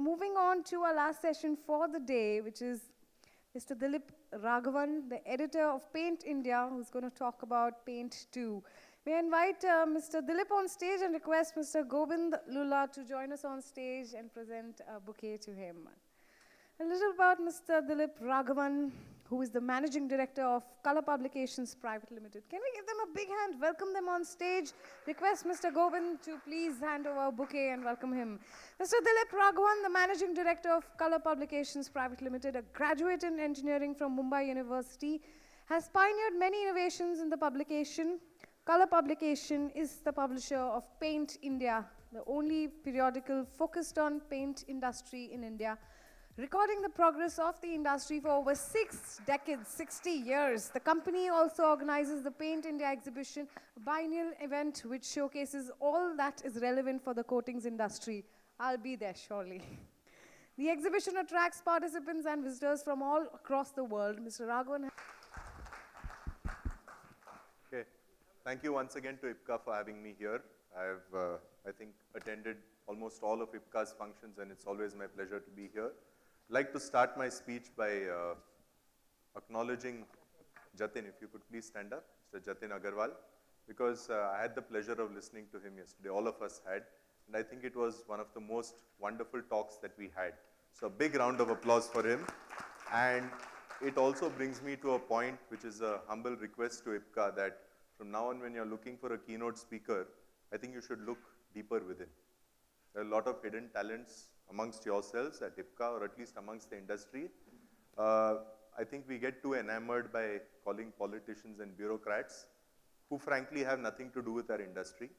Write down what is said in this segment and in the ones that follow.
So moving on to our last session for the day, which is Mr. Dilip Raghavan, the editor of Paint India, who's going to talk about Paint 2. May I invite Mr. Dilip on stage and request Mr. Govind Lula to join us on stage and present a bouquet to him. A little about Mr. Dilip Raghavan, who is the Managing Director of Color Publications Private Limited. Can we give them a big hand, welcome them on stage, request Mr. Govind to please hand over a bouquet and welcome him. Mr. Dilip Raghavan, the Managing Director of Color Publications Private Limited, a graduate in engineering from Mumbai University, has pioneered many innovations in the publication. Color Publication is the publisher of Paint India, the only periodical focused on paint industry in India, recording the progress of the industry for over 6 decades, 60 years. The company also organizes the Paint India exhibition, a biennial event which showcases all that is relevant for the coatings industry. I'll be there surely. The exhibition attracts participants and visitors from all across the world. Mr. Raghavan. Okay. Thank you once again to IPCA for having me here. I've, I think, attended almost all of IPCA's functions, and it's always my pleasure to be here. I'd like to start my speech by acknowledging Jatin. If you could please stand up, Mr. Jatin Agarwal, because I had the pleasure of listening to him yesterday. All of us had, and I think it was one of the most wonderful talks that we had. So a big round of applause for him. And it also brings me to a point which is a humble request to IPCA that from now on when you're looking for a keynote speaker, I think you should look deeper within. There are a lot of hidden talents amongst yourselves at IPCA, or at least amongst the industry. I think we get too enamored by calling politicians and bureaucrats who frankly have nothing to do with our industry.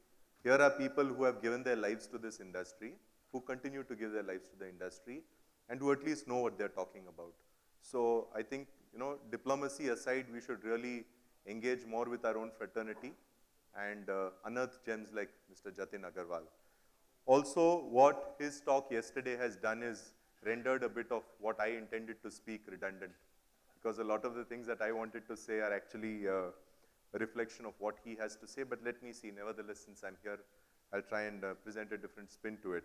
Here are people who have given their lives to this industry, who continue to give their lives to the industry, and who at least know what they're talking about. So I think, you know, diplomacy aside, we should really engage more with our own fraternity and unearth gems like Mr. Jatin Agarwal. Also, what his talk yesterday has done is rendered a bit of what I intended to speak redundant, because a lot of the things that I wanted to say are actually a reflection of what he has to say, but let me see. Nevertheless, since I'm here, I'll try and present a different spin to it.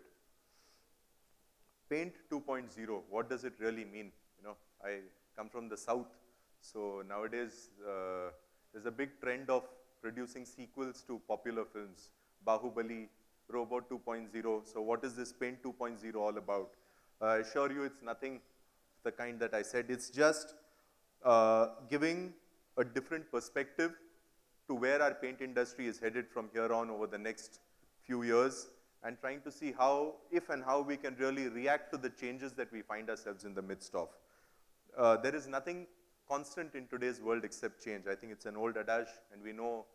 Paint 2.0, what does it really mean? You know, I come from the South, so nowadays there's a big trend of producing sequels to popular films. Bahubali, Robot 2.0. So what is this Paint 2.0 all about? I assure you it's nothing the kind that I said. It's just giving a different perspective to where our paint industry is headed from here on over the next few years, and trying to see how, if and how we can really react to the changes that we find ourselves in the midst of. There is nothing constant in today's world except change. I think it's an old adage, and we know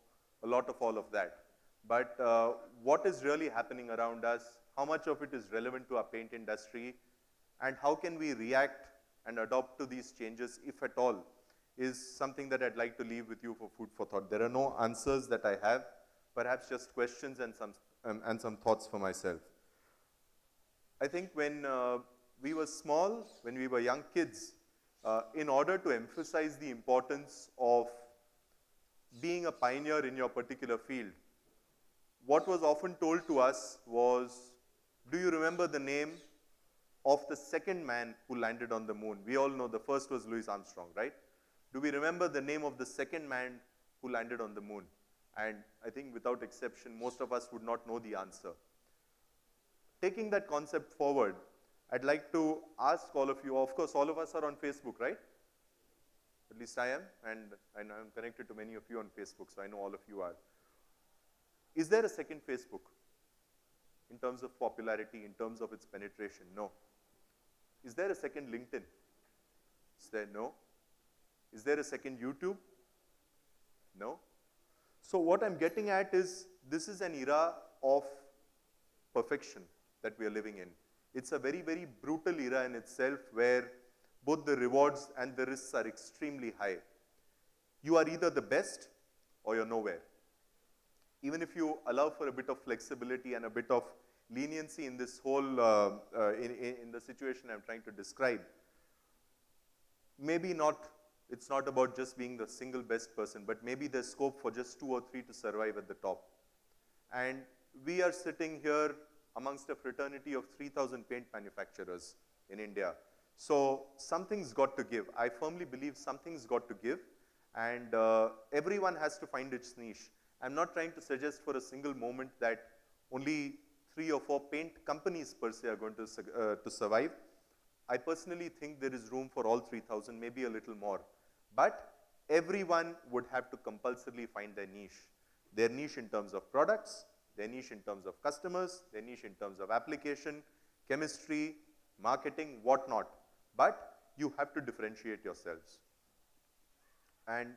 a lot of all of that. But what is really happening around us, how much of it is relevant to our paint industry, and how can we react and adopt to these changes, if at all, is something that I'd like to leave with you for food for thought. There are no answers that I have, perhaps just questions and some thoughts for myself. I think when we were small, when we were young kids, in order to emphasize the importance of being a pioneer in your particular field, what was often told to us was, do you remember the name of the second man who landed on the moon? We all know the first was Louis Armstrong, right? Do we remember the name of the second man who landed on the moon? And I think without exception, most of us would not know the answer. Taking that concept forward, I'd like to ask all of you, of course, all of us are on Facebook, right? At least I am, and I'm connected to many of you on Facebook, so I know all of you are. Is there a second Facebook in terms of popularity, in terms of its penetration? No. Is there a second LinkedIn? Is there? No. Is there a second YouTube? No. So what I'm getting at is, this is an era of perfection that we are living in. It's a very, very brutal era in itself, where both the rewards and the risks are extremely high. You are either the best or you're nowhere. Even if you allow for a bit of flexibility and a bit of leniency in this whole, in the situation I'm trying to describe, maybe not, it's not about just being the single best person, but maybe there's scope for just 2 or 3 to survive at the top. And we are sitting here amongst a fraternity of 3,000 paint manufacturers in India. So something's got to give. I firmly believe something's got to give, and everyone has to find its niche. I'm not trying to suggest for a single moment that only 3 or 4 paint companies per se are going to survive. I personally think there is room for all 3,000, maybe a little more. But everyone would have to compulsorily find their niche in terms of products, their niche in terms of customers, their niche in terms of application, chemistry, marketing, whatnot. But you have to differentiate yourselves. And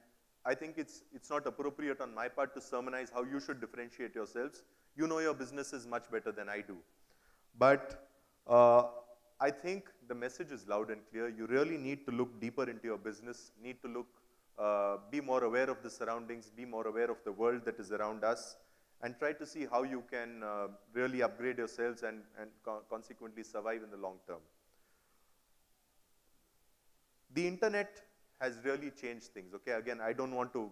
I think it's not appropriate on my part to sermonize how you should differentiate yourselves. You know your businesses much better than I do. But I think the message is loud and clear. You really need to look deeper into your business, need to look, be more aware of the surroundings, be more aware of the world that is around us, and try to see how you can really upgrade yourselves and consequently survive in the long term. The internet has really changed things, okay? Again, I don't want to,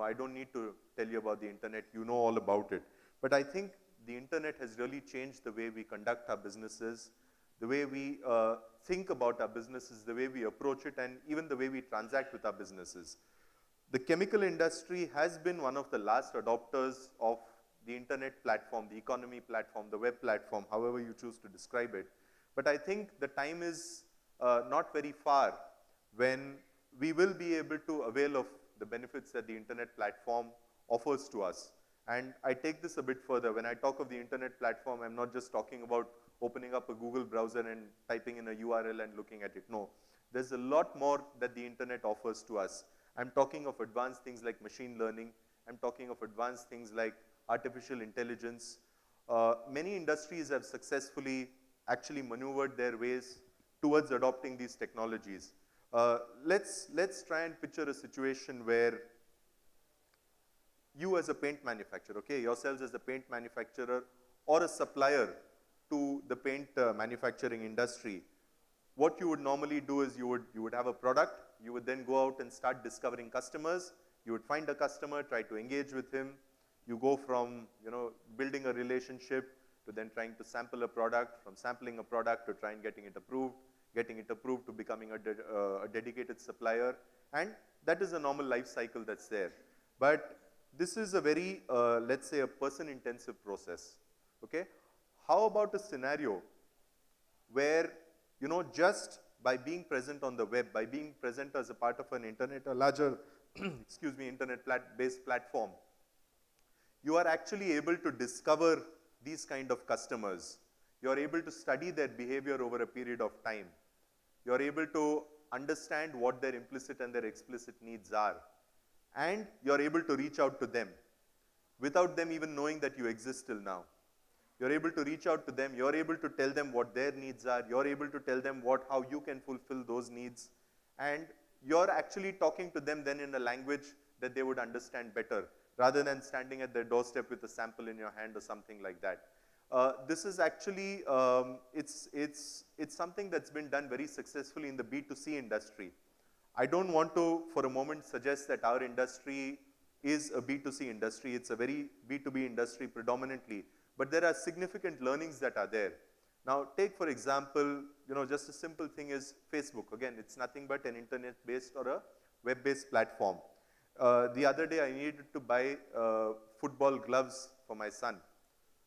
I don't need to tell you about the internet. You know all about it. But I think the internet has really changed the way we conduct our businesses, the way we think about our businesses, the way we approach it, and even the way we transact with our businesses. The chemical industry has been one of the last adopters of the internet platform, the economy platform, the web platform, however you choose to describe it. But I think the time is not very far when we will be able to avail of the benefits that the internet platform offers to us. And I take this a bit further. When I talk of the internet platform, I'm not just talking about opening up a Google browser and typing in a URL and looking at it. No, there's a lot more that the internet offers to us. I'm talking of advanced things like machine learning. I'm talking of advanced things like artificial intelligence. Many industries have successfully actually maneuvered their ways towards adopting these technologies. Let's try and picture a situation where you as a paint manufacturer, okay, yourselves as a paint manufacturer or a supplier to the paint manufacturing industry, what you would normally do is you would have a product, you would then go out and start discovering customers, you would find a customer, try to engage with him, you go from building a relationship to then trying to sample a product, from sampling a product to try and getting it approved to becoming a dedicated supplier, and that is a normal life cycle that's there. But this is a very, let's say, a person-intensive process, okay? How about a scenario where, just by being present on the web, by being present as a part of an internet, a larger, internet-based platform, you are actually able to discover these kind of customers. You are able to study their behavior over a period of time. You are able to understand what their implicit and their explicit needs are. And you are able to reach out to them without them even knowing that you exist till now. You're able to reach out to them, you're able to tell them what their needs are, you're able to tell them how you can fulfill those needs, and you're actually talking to them then in a language that they would understand better, rather than standing at their doorstep with a sample in your hand or something like that. This is actually, it's something that's been done very successfully in the B2C industry. I don't want to, for a moment, suggest that our industry is a B2C industry. It's a very B2B industry predominantly. But there are significant learnings that are there. Now, take for example, just a simple thing is Facebook. Again, it's nothing but an internet-based or a web-based platform. The other day, I needed to buy football gloves for my son.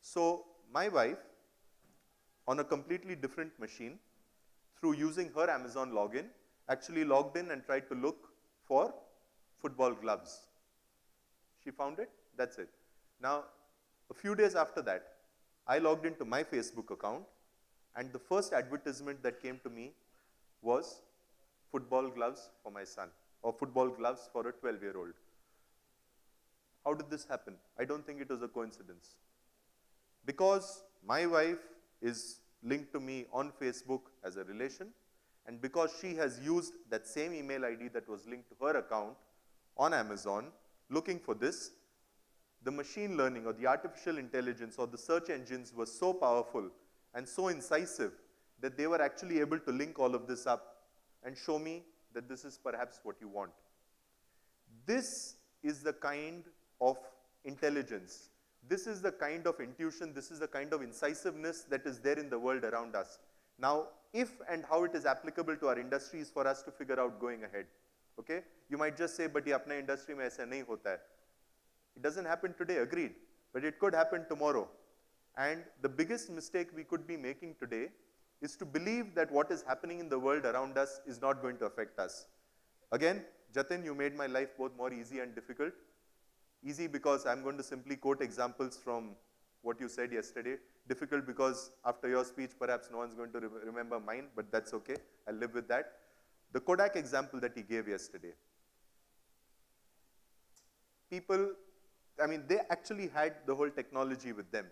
So my wife, on a completely different machine, through using her Amazon login, actually logged in and tried to look for football gloves. She found it, that's it. Now, a few days after that, I logged into my Facebook account, and the first advertisement that came to me was football gloves for my son, or football gloves for a 12-year-old. How did this happen? I don't think it was a coincidence. Because my wife is linked to me on Facebook as a relation, and because she has used that same email ID that was linked to her account on Amazon, looking for this, the machine learning or the artificial intelligence or the search engines were so powerful and so incisive that they were actually able to link all of this up and show me that this is perhaps what you want. This is the kind of intelligence This is the kind of intuition, this is the kind of incisiveness that is there in the world around us. Now, if and how it is applicable to our industry is for us to figure out going ahead. Okay? You might just say, but ye apne industry mein aisa nahi hota hai. It doesn't happen today, agreed. But it could happen tomorrow. And the biggest mistake we could be making today is to believe that what is happening in the world around us is not going to affect us. Again, Jatin, you made my life both more easy and difficult. Easy because I'm going to simply quote examples from what you said yesterday. Difficult because after your speech, perhaps no one's going to remember mine, but that's okay. I'll live with that. The Kodak example that he gave yesterday. People, I mean, they actually had the whole technology with them.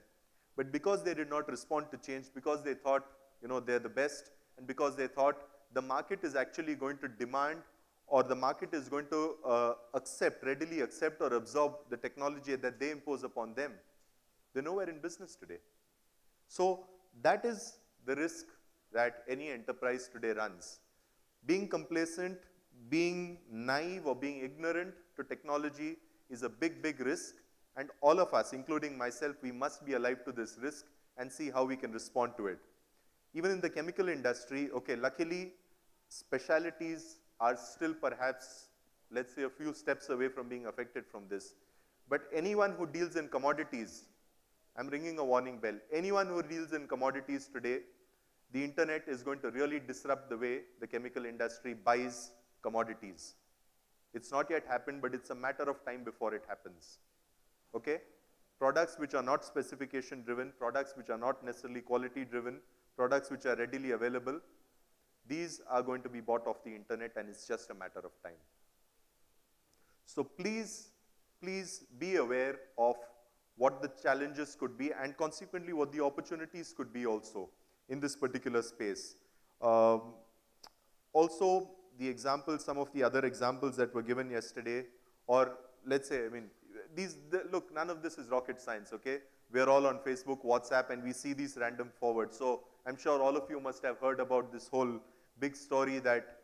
But because they did not respond to change, because they thought, you know, they're the best, and because they thought the market is actually going to demand or the market is going to readily accept or absorb the technology that they impose upon them, they're nowhere in business today. So that is the risk that any enterprise today runs. Being complacent, being naive or being ignorant to technology is a big, big risk. And all of us, including myself, we must be alive to this risk and see how we can respond to it. Even in the chemical industry, okay, luckily, specialties are still perhaps, let's say, a few steps away from being affected from this. But anyone who deals in commodities, I'm ringing a warning bell. Anyone who deals in commodities today, the internet is going to really disrupt the way the chemical industry buys commodities. It's not yet happened, but it's a matter of time before it happens. Okay? Products which are not specification driven, products which are not necessarily quality driven, products which are readily available, these are going to be bought off the internet, and it's just a matter of time. So please, please be aware of what the challenges could be and consequently what the opportunities could be also in this particular space. Also, the examples, some of the other examples that were given yesterday, or let's say, I mean, look, none of this is rocket science, okay? We're all on Facebook, WhatsApp, and we see these random forwards. So I'm sure all of you must have heard about this whole big story that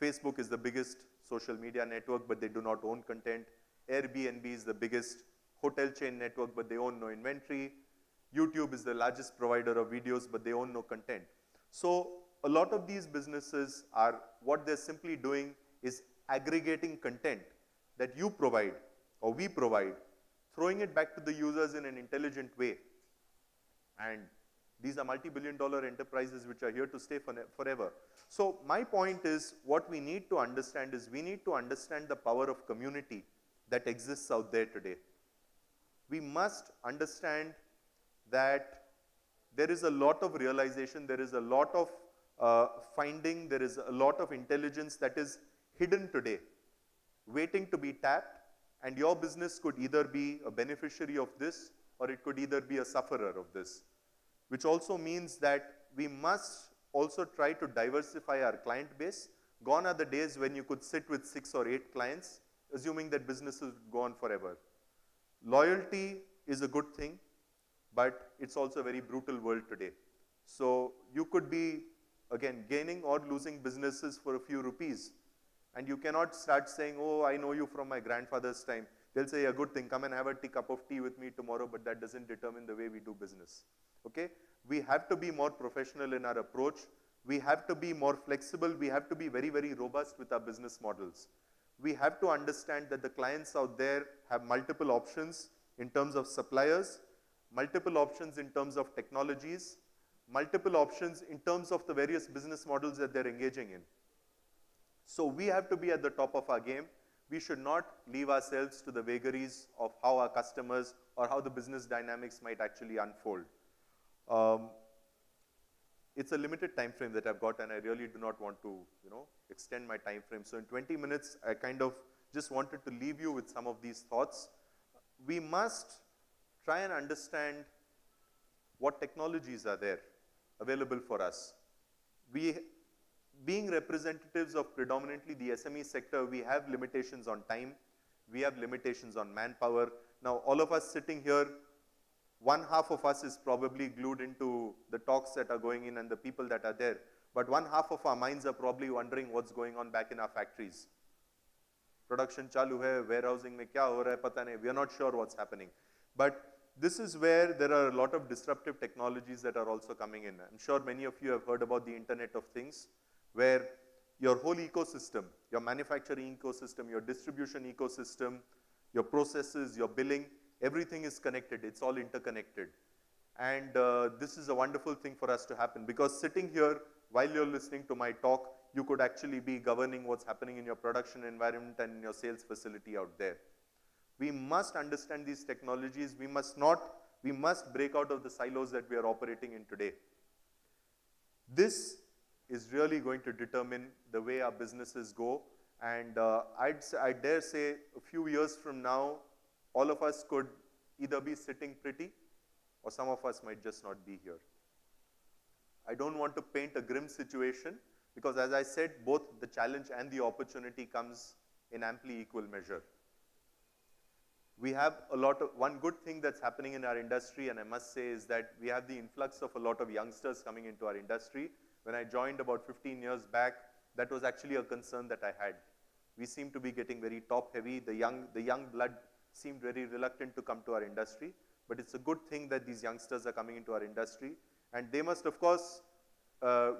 Facebook is the biggest social media network, but they do not own content. Airbnb is the biggest hotel chain network, but they own no inventory. YouTube is the largest provider of videos, but they own no content. So a lot of these businesses are, what they're simply doing is aggregating content that you provide or we provide, throwing it back to the users in an intelligent way. And these are multi-billion-dollar enterprises which are here to stay forever. So my point is, what we need to understand is we need to understand the power of community that exists out there today. We must understand that there is a lot of realization, there is a lot of finding, there is a lot of intelligence that is hidden today, waiting to be tapped, and your business could either be a beneficiary of this or it could either be a sufferer of this. Which also means that we must also try to diversify our client base. Gone are the days when you could sit with 6 or 8 clients, assuming that businesses would go on forever. Loyalty is a good thing, but it's also a very brutal world today. So you could be, again, gaining or losing businesses for a few rupees. And you cannot start saying, oh, I know you from my grandfather's time. They'll say, a good thing, come and have a cup of tea with me tomorrow, but that doesn't determine the way we do business. Okay? We have to be more professional in our approach. We have to be more flexible. We have to be very, very robust with our business models. We have to understand that the clients out there have multiple options in terms of suppliers, multiple options in terms of technologies, multiple options in terms of the various business models that they're engaging in. So we have to be at the top of our game. We should not leave ourselves to the vagaries of how our customers or how the business dynamics might actually unfold. It's a limited time frame that I've got, and I really do not want to, extend my time frame. So in 20 minutes, I kind of just wanted to leave you with some of these thoughts. We must try and understand what technologies are there available for us. Being representatives of predominantly the SME sector, we have limitations on time. We have limitations on manpower. Now, all of us sitting here, one half of us is probably glued into the talks that are going in and the people that are there. But one half of our minds are probably wondering what's going on back in our factories. Production chalu hai, warehousing mein kya ho raha hai, pata nahi. We are not sure what's happening. But this is where there are a lot of disruptive technologies that are also coming in. I'm sure many of you have heard about the Internet of Things, where your whole ecosystem, your manufacturing ecosystem, your distribution ecosystem, your processes, your billing, everything is connected. It's all interconnected. And this is a wonderful thing for us to happen, because sitting here while you're listening to my talk, you could actually be governing what's happening in your production environment and in your sales facility out there. We must understand these technologies. We must break out of the silos that we are operating in today. This is really going to determine the way our businesses go. And I dare say a few years from now, all of us could either be sitting pretty, or some of us might just not be here. I don't want to paint a grim situation, because as I said, both the challenge and the opportunity comes in amply equal measure. We have one good thing that's happening in our industry, and I must say, is that we have the influx of a lot of youngsters coming into our industry. When I joined about 15 years back, that was actually a concern that I had. We seem to be getting very top heavy. The young blood seemed very reluctant to come to our industry, but it's a good thing that these youngsters are coming into our industry, and they must, of course,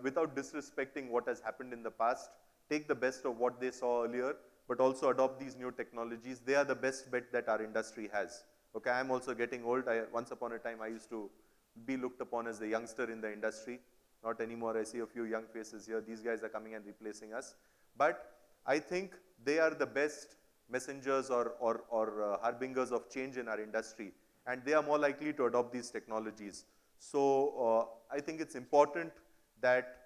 without disrespecting what has happened in the past, take the best of what they saw earlier, but also adopt these new technologies. They are the best bet that our industry has. Okay, I'm also getting old. Once upon a time, I used to be looked upon as the youngster in the industry. Not anymore. I see a few young faces here. These guys are coming and replacing us. But I think they are the best messengers or harbingers of change in our industry, and they are more likely to adopt these technologies. So I think it's important that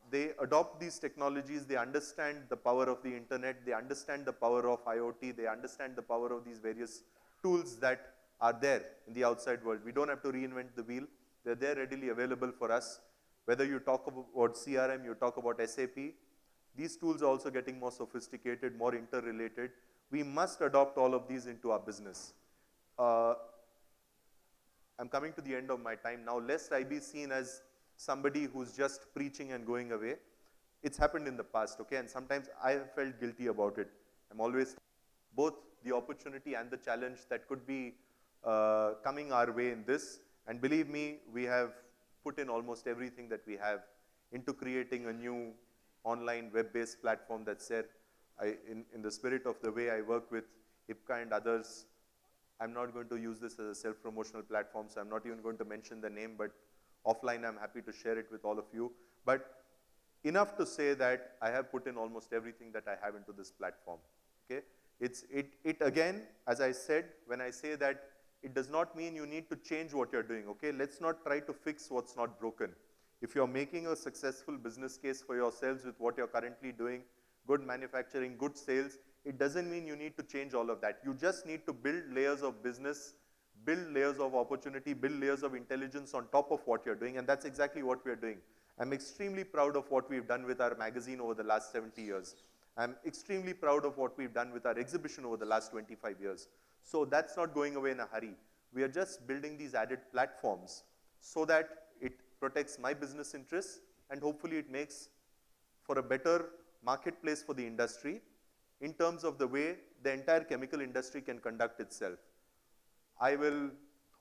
they adopt these technologies. They understand the power of the internet. They understand the power of IoT. They understand the power of these various tools that are there in the outside world. We don't have to reinvent the wheel. They're there readily available for us. Whether you talk about CRM, you talk about SAP, these tools are also getting more sophisticated, more interrelated. We must adopt all of these into our business. I'm coming to the end of my time now. Lest I be seen as somebody who's just preaching and going away. It's happened in the past, okay? And sometimes I have felt guilty about it. I'm always both the opportunity and the challenge that could be coming our way in this. And believe me, we have put in almost everything that we have into creating a new online web-based platform that's there. In the spirit of the way I work with IPCA and others, I'm not going to use this as a self-promotional platform, so I'm not even going to mention the name, but offline I'm happy to share it with all of you. But enough to say that I have put in almost everything that I have into this platform, okay? It again, as I said, when I say that, it does not mean you need to change what you're doing, okay? Let's not try to fix what's not broken. If you're making a successful business case for yourselves with what you're currently doing, good manufacturing, good sales, it doesn't mean you need to change all of that. You just need to build layers of business, build layers of opportunity, build layers of intelligence on top of what you're doing, and that's exactly what we're doing. I'm extremely proud of what we've done with our magazine over the last 70 years. I'm extremely proud of what we've done with our exhibition over the last 25 years. So that's not going away in a hurry. We are just building these added platforms so that it protects my business interests, and hopefully it makes for a better marketplace for the industry in terms of the way the entire chemical industry can conduct itself. I will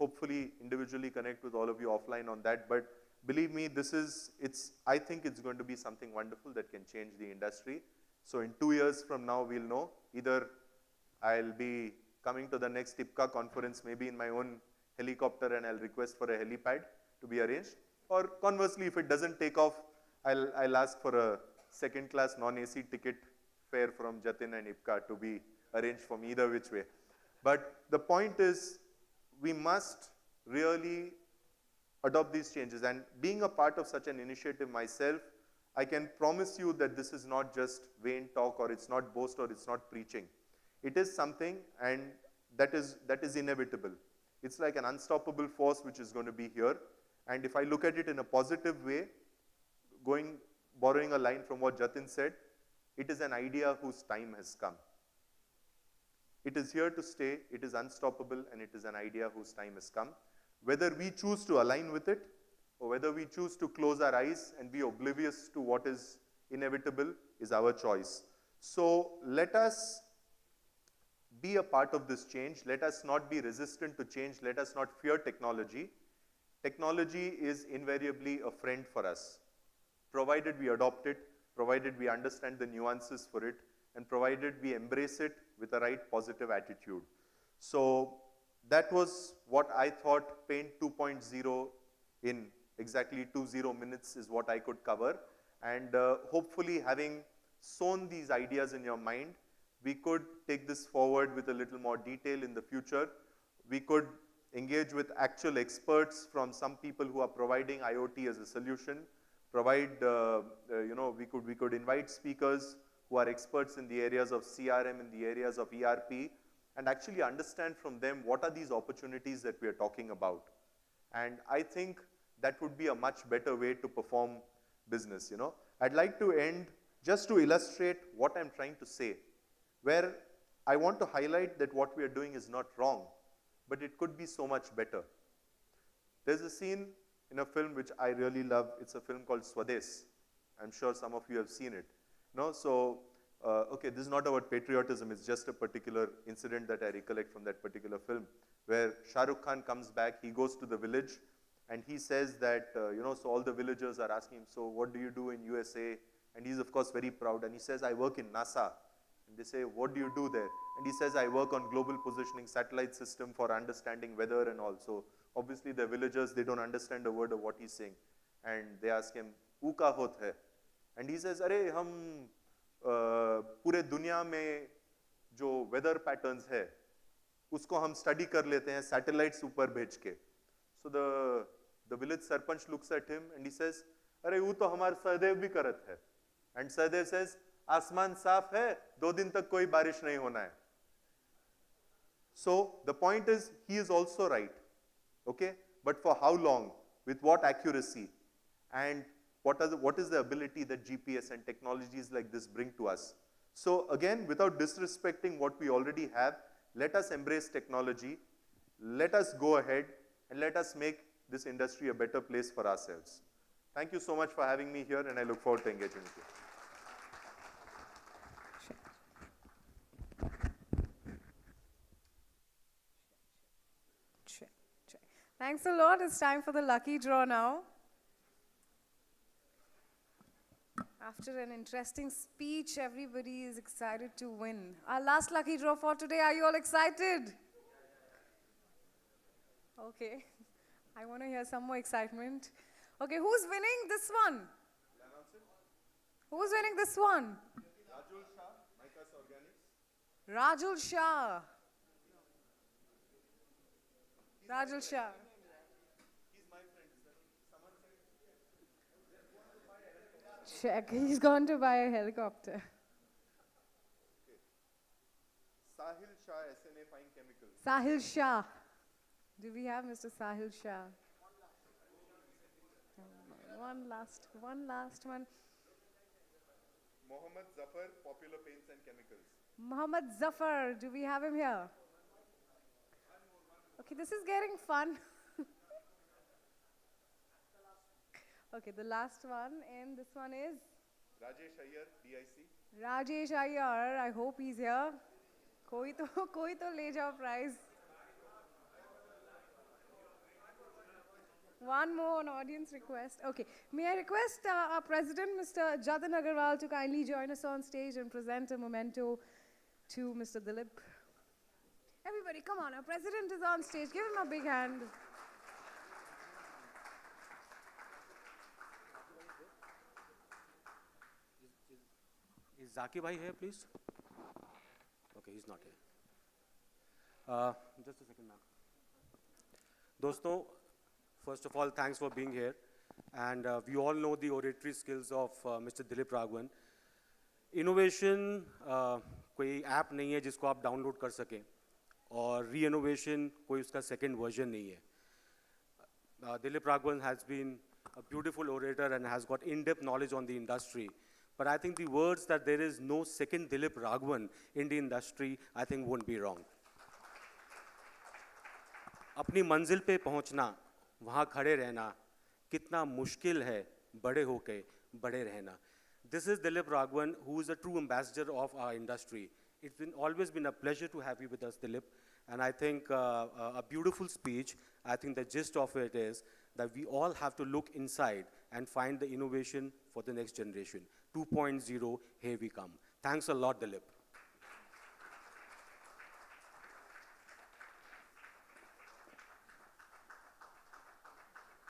hopefully individually connect with all of you offline on that, but believe me, I think it's going to be something wonderful that can change the industry. So in 2 years from now, we'll know. Either I'll be coming to the next IPCA conference, maybe in my own helicopter, and I'll request for a helipad to be arranged. Or conversely, if it doesn't take off, I'll ask for a second-class non-AC ticket fare from Jatin and IPCA to be arranged for me, either which way. But the point is, we must really adopt these changes. And being a part of such an initiative myself, I can promise you that this is not just vain talk, or it's not boast, or it's not preaching. It is something, and that is inevitable. It's like an unstoppable force which is going to be here. And if I look at it in a positive way, borrowing a line from what Jatin said, it is an idea whose time has come. It is here to stay, it is unstoppable, and it is an idea whose time has come. Whether we choose to align with it, or whether we choose to close our eyes and be oblivious to what is inevitable, is our choice. So let us be a part of this change. Let us not be resistant to change. Let us not fear technology. Technology is invariably a friend for us, provided we adopt it, provided we understand the nuances for it, and provided we embrace it with the right positive attitude. So that was what I thought Paint 2.0 in exactly 20 minutes is what I could cover. And hopefully, having sown these ideas in your mind, we could take this forward with a little more detail in the future. We could engage with actual experts from some people who are providing IoT as a solution. We could invite speakers who are experts in the areas of CRM, in the areas of ERP, and actually understand from them what are these opportunities that we are talking about. And I think that would be a much better way to perform business. I'd like to end just to illustrate what I'm trying to say, where I want to highlight that what we are doing is not wrong, but it could be so much better. There's a scene in a film which I really love. It's a film called Swades. I'm sure some of you have seen it. Okay, this is not about patriotism. It's just a particular incident that I recollect from that particular film, where Shah Rukh Khan comes back. He goes to the village, and he says that, so all the villagers are asking him, so what do you do in USA? And he's, of course, very proud. And he says, I work in NASA. And they say, what do you do there? And he says, I work on global positioning satellite system for understanding weather and all. So obviously the villagers, they don't understand a word of what he's saying. And they ask him, "U ka hot hai?" And he says, "Arey, hum पूरे दुनिया में जो weather patterns है, उसको हम study कर लेते हैं satellites ऊपर भेज के." So the village sarpanch looks at him and he says, "अरे वो तो हमारे सहदेव भी करत है." And Sahadev says, "आसमान साफ है, 2 दिन तक कोई बारिश नहीं होना है." So the point is, he is also right, okay? But for how long? With what accuracy? And what is the ability that GPS and technologies like this bring to us? So again, without disrespecting what we already have, let us embrace technology, let us go ahead, and let us make this industry a better place for ourselves. Thank you so much for having me here, and I look forward to engaging with you. Thanks a lot. It's time for the lucky draw now. After an interesting speech, everybody is excited to win. Our last lucky draw for today. Are you all excited? Okay. I want to hear some more excitement. Okay, who's winning this one? Who's winning this one? Rajul Shah, Micas Organics. Rajul Shah. Rajul Shah. He's my friend. Someone said, Check. He's gone to buy a helicopter. okay. Sahil Shah, SNA Fine Chemicals. Sahil Shah. Do we have Mr. Sahil Shah? One last one. Mohammad Zafar, Popular Paints and Chemicals. Mohammad Zafar. Do we have him here? Okay, this is getting fun. Okay, the last one, and this one is? Rajesh Iyer, DIC. Rajesh Iyer. I hope he's here. Koi to le jao prize. One more on audience request. Okay, may I request our president, Mr. Jatin Agarwal, to kindly join us on stage and present a memento to Mr. Dilip. Everybody, come on, our president is on stage. Give him a big hand. Is Zaki bhai here, please? Okay, he's not here. Just a second, ma'am. Dosto, first of all, thanks for being here. And we all know the oratory skills of Mr. Dilip Raghavan. Innovation कोई app नहीं है जिसको आप download कर सकें, और री-innovation कोई उसका second version नहीं है. Dilip Raghavan has been a beautiful orator and has got in-depth knowledge on the industry. But I think the words that there is no second Dilip Raghavan in the industry, I think won't be wrong. अपनी मंजिल पे पहुंचना, वहाँ खड़े रहना, कितना मुश्किल है बड़े होके बड़े रहना. This is Dilip Raghavan, who is a true ambassador of our industry. It's always been a pleasure to have you with us, Dilip. And I think a beautiful speech. I think the gist of it is that we all have to look inside and find the innovation for the next generation. 2.0, here we come. Thanks a lot, Dilip.